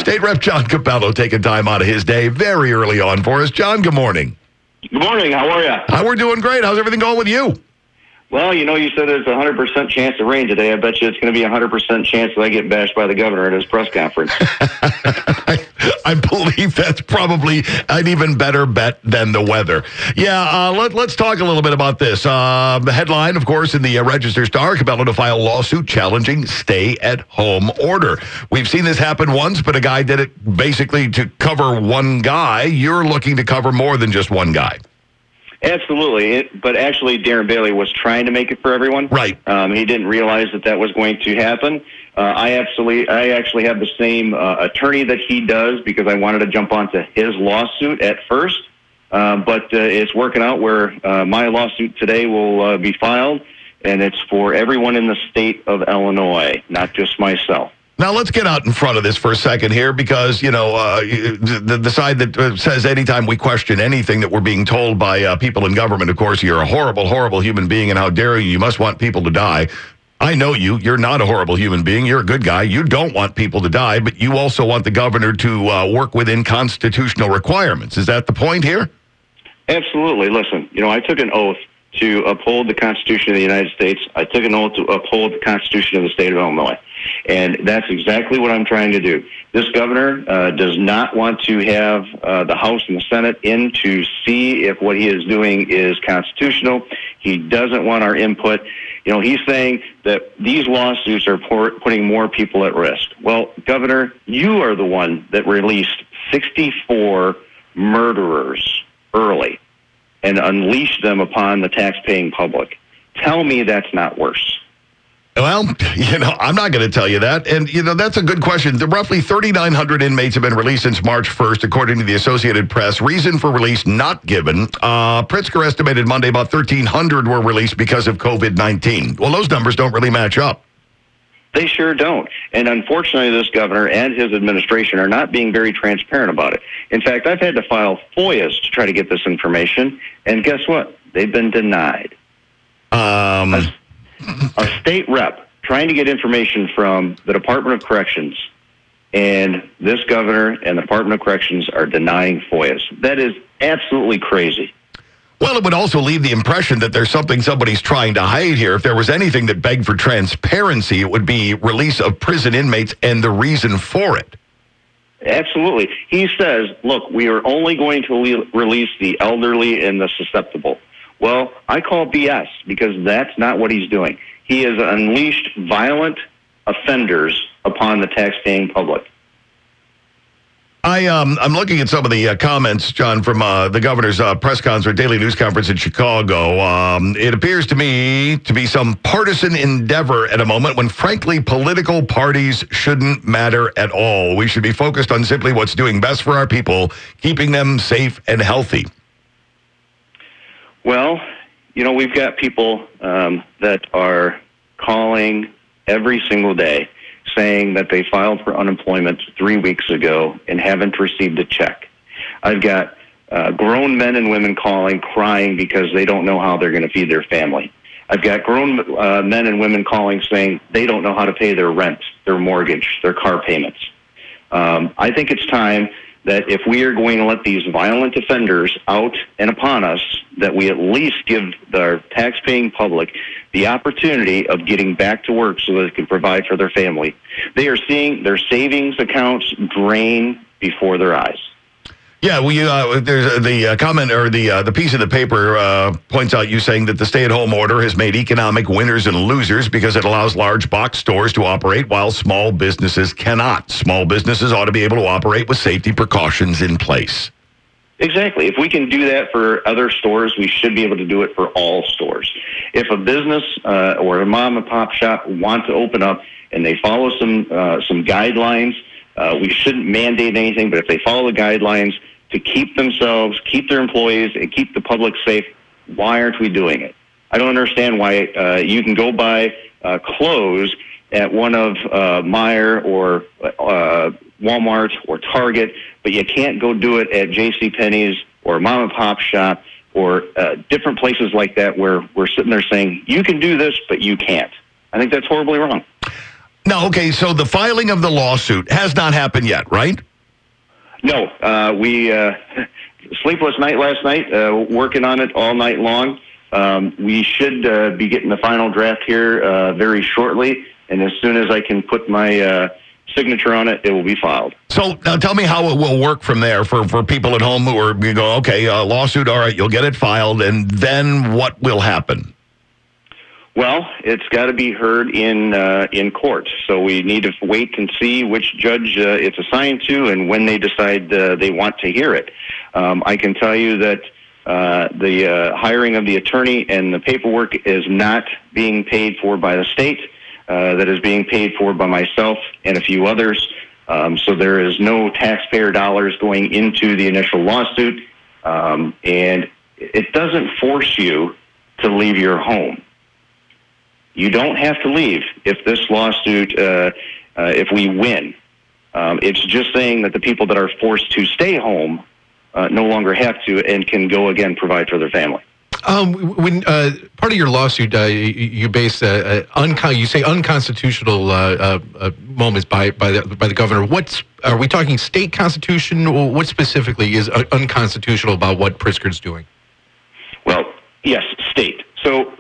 State Rep John Cabello taking time out of his day very early on for us. John, good morning. Good morning. How are you? We're doing great. How's everything going with you? Well, you said there's a 100% chance of rain today. I bet you it's going to be a 100% chance that I get bashed by the governor at his press conference. I believe that's probably an even better bet than the weather. Yeah, let's talk a little bit about this. The headline, of course, in the Register-Star, Cabello to file lawsuit challenging stay-at-home order. We've seen this happen once, but a guy did it basically to cover one guy. You're looking to cover more than just one guy. Absolutely, but actually Darren Bailey was trying to make it for everyone. Right. He didn't realize that was going to happen. I actually have the same attorney that he does because I wanted to jump onto his lawsuit at first, but it's working out where my lawsuit today will be filed, and it's for everyone in the state of Illinois, not just myself. Now, let's get out in front of this for a second here because, the side that says anytime we question anything that we're being told by people in government, of course, you're a horrible, horrible human being, and how dare you must want people to die. I know you. You're not a horrible human being. You're a good guy. You don't want people to die, but you also want the governor to work within constitutional requirements. Is that the point here? Absolutely. Listen, I took an oath to uphold the Constitution of the United States. I took an oath to uphold the Constitution of the state of Illinois. And that's exactly what I'm trying to do. This governor does not want to have the House and the Senate in to see if what he is doing is constitutional. He doesn't want our input. He's saying that these lawsuits are putting more people at risk. Well, Governor, you are the one that released 64 murderers early and unleashed them upon the taxpaying public. Tell me that's not worse. Well, I'm not going to tell you that. And, that's a good question. The roughly 3,900 inmates have been released since March 1st, according to the Associated Press. Reason for release not given. Pritzker estimated Monday about 1,300 were released because of COVID-19. Well, those numbers don't really match up. They sure don't. And unfortunately, this governor and his administration are not being very transparent about it. In fact, I've had to file FOIAs to try to get this information. And guess what? They've been denied. A state rep trying to get information from the Department of Corrections, and this governor and the Department of Corrections are denying FOIAs. That is absolutely crazy. Well, it would also leave the impression that there's something somebody's trying to hide here. If there was anything that begged for transparency, it would be release of prison inmates and the reason for it. Absolutely. He says, look, we are only going to release the elderly and the susceptible. Well, I call BS because that's not what he's doing. He has unleashed violent offenders upon the taxpaying public. I'm looking at some of the comments, John, from the governor's press conference, daily news conference in Chicago. It appears to me to be some partisan endeavor at a moment when, frankly, political parties shouldn't matter at all. We should be focused on simply what's doing best for our people, keeping them safe and healthy. Well, we've got people that are calling every single day saying that they filed for unemployment 3 weeks ago and haven't received a check. I've got grown men and women calling, crying because they don't know how they're going to feed their family. I've got grown men and women calling saying they don't know how to pay their rent, their mortgage, their car payments. I think it's time that if we are going to let these violent offenders out and upon us, that we at least give our taxpaying public the opportunity of getting back to work so that they can provide for their family. They are seeing their savings accounts drain before their eyes. Yeah, there's the comment or the piece of the paper points out you saying that the stay-at-home order has made economic winners and losers because it allows large box stores to operate while small businesses cannot. Small businesses ought to be able to operate with safety precautions in place. Exactly. If we can do that for other stores, we should be able to do it for all stores. If a business or a mom and pop shop want to open up and they follow some guidelines, we shouldn't mandate anything, but if they follow the guidelines to keep themselves, keep their employees, and keep the public safe, why aren't we doing it? I don't understand why you can go buy clothes at one of Meijer or Walmart or Target, but you can't go do it at JCPenney's or mom and pop shop or different places like that where we're sitting there saying, you can do this, but you can't. I think that's horribly wrong. No, okay, so the filing of the lawsuit has not happened yet, right? No, we sleepless night last night, working on it all night long. We should be getting the final draft here very shortly, and as soon as I can put my signature on it, it will be filed. So now tell me how it will work from there for people at home who are you go, okay, lawsuit, all right, you'll get it filed, and then what will happen? Well, it's got to be heard in court, so we need to wait and see which judge it's assigned to and when they decide they want to hear it. I can tell you that the hiring of the attorney and the paperwork is not being paid for by the state. That is being paid for by myself and a few others. So there is no taxpayer dollars going into the initial lawsuit, and it doesn't force you to leave your home. You don't have to leave if this lawsuit, if we win. It's just saying that the people that are forced to stay home no longer have to and can go again provide for their family. When part of your lawsuit, you base you say unconstitutional moments by the governor. Are we talking state constitution? What specifically is unconstitutional about what Pritzker's doing? Well, yes, state. So,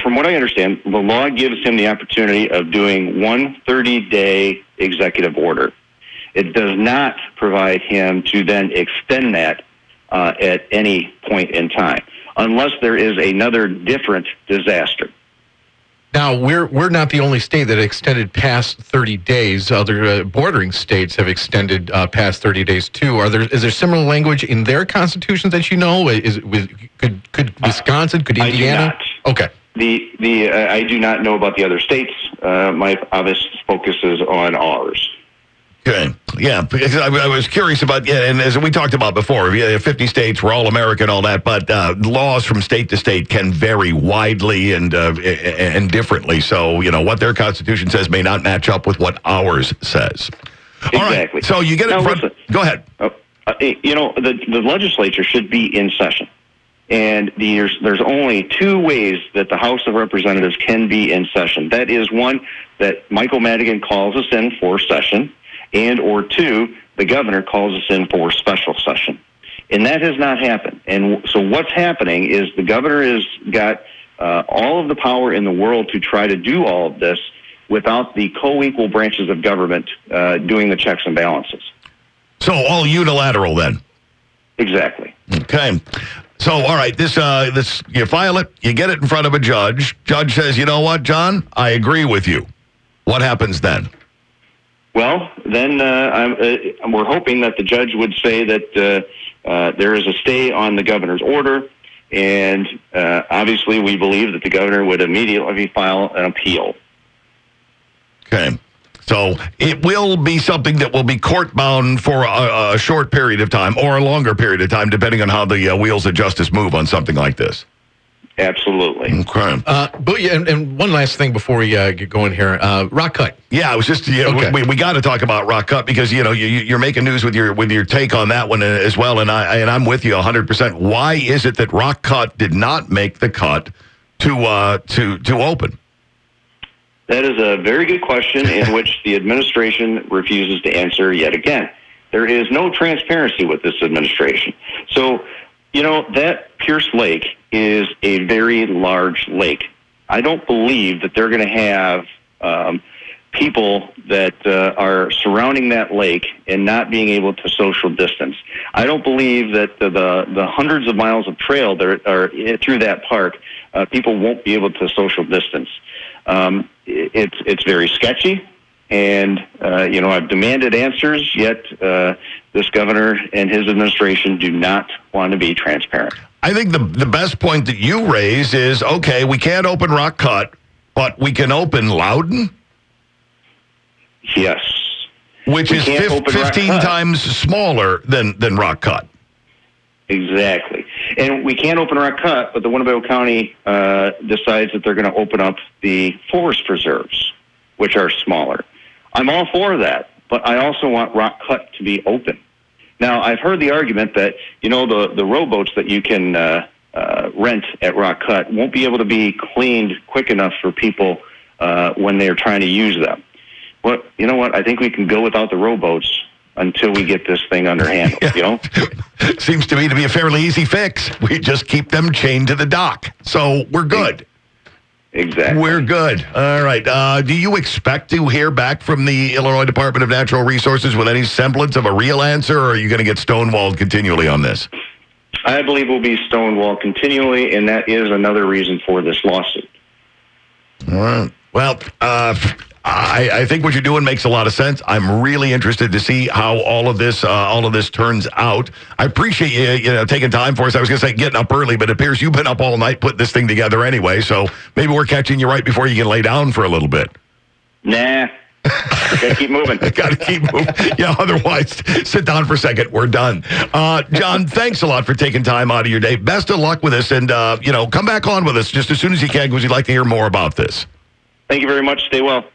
from what I understand, the law gives him the opportunity of doing one 30-day executive order. It does not provide him to then extend that at any point in time, unless there is another different disaster. Now, we're not the only state that extended past 30 days. Other bordering states have extended past 30 days too. Is there similar language in their constitutions that you know? Could Wisconsin? Could Indiana? I do not. Okay. I do not know about the other states. My obvious focus is on ours. Okay. Yeah, because I was curious about, and as we talked about before, 50 states, we're all American, all that, but laws from state to state can vary widely and differently. So, what their constitution says may not match up with what ours says. Exactly. All right, so you get it from... Go ahead. The legislature should be in session. And there's only two ways that the House of Representatives can be in session. That is, one, that Michael Madigan calls us in for session, and or two, the governor calls us in for special session. And that has not happened. And so what's happening is the governor has got all of the power in the world to try to do all of this without the co-equal branches of government doing the checks and balances. So all unilateral then? Exactly. Okay. So, all right, this you file it, you get it in front of a judge. Judge says, you know what, John? I agree with you. What happens then? Well, then we're hoping that the judge would say that there is a stay on the governor's order, and obviously we believe that the governor would immediately file an appeal. Okay. So it will be something that will be court-bound for a short period of time or a longer period of time, depending on how the wheels of justice move on something like this. Absolutely. Okay. And one last thing before we get going here, Rock Cut. Yeah, I was just okay. we got to talk about Rock Cut because you're making news with your take on that one as well, and I'm with you 100%. Why is it that Rock Cut did not make the cut to open? That is a very good question in which the administration refuses to answer yet again. There is no transparency with this administration. So, that Pierce Lake is a very large lake. I don't believe that they're going to have people that are surrounding that lake and not being able to social distance. I don't believe that the hundreds of miles of trail that are through that park, people won't be able to social distance. It's very sketchy, and I've demanded answers, yet this governor and his administration do not want to be transparent. I think the best point that you raise is, okay, we can't open Rock Cut, but we can open Loudon? Yes. Which is 15 times smaller than Rock Cut. Exactly. And we can't open Rock Cut, but the Winnebago County decides that they're going to open up the forest preserves, which are smaller. I'm all for that, but I also want Rock Cut to be open. Now, I've heard the argument that, the rowboats that you can rent at Rock Cut won't be able to be cleaned quick enough for people when they're trying to use them. well, you know what? I think we can go without the rowboats until we get this thing under handle, you know? Seems to me to be a fairly easy fix. We just keep them chained to the dock. So we're good. Exactly. We're good. All right. Do you expect to hear back from the Illinois Department of Natural Resources with any semblance of a real answer, or are you going to get stonewalled continually on this? I believe we'll be stonewalled continually, and that is another reason for this lawsuit. All right. Well, I think what you're doing makes a lot of sense. I'm really interested to see how all of this turns out. I appreciate you taking time for us. I was going to say getting up early, but it appears you've been up all night putting this thing together anyway. So maybe we're catching you right before you can lay down for a little bit. Nah. Gotta keep moving. Gotta keep moving. Yeah, otherwise, sit down for a second. We're done. John, thanks a lot for taking time out of your day. Best of luck with this, and come back on with us just as soon as you can, because we'd like to hear more about this. Thank you very much. Stay well.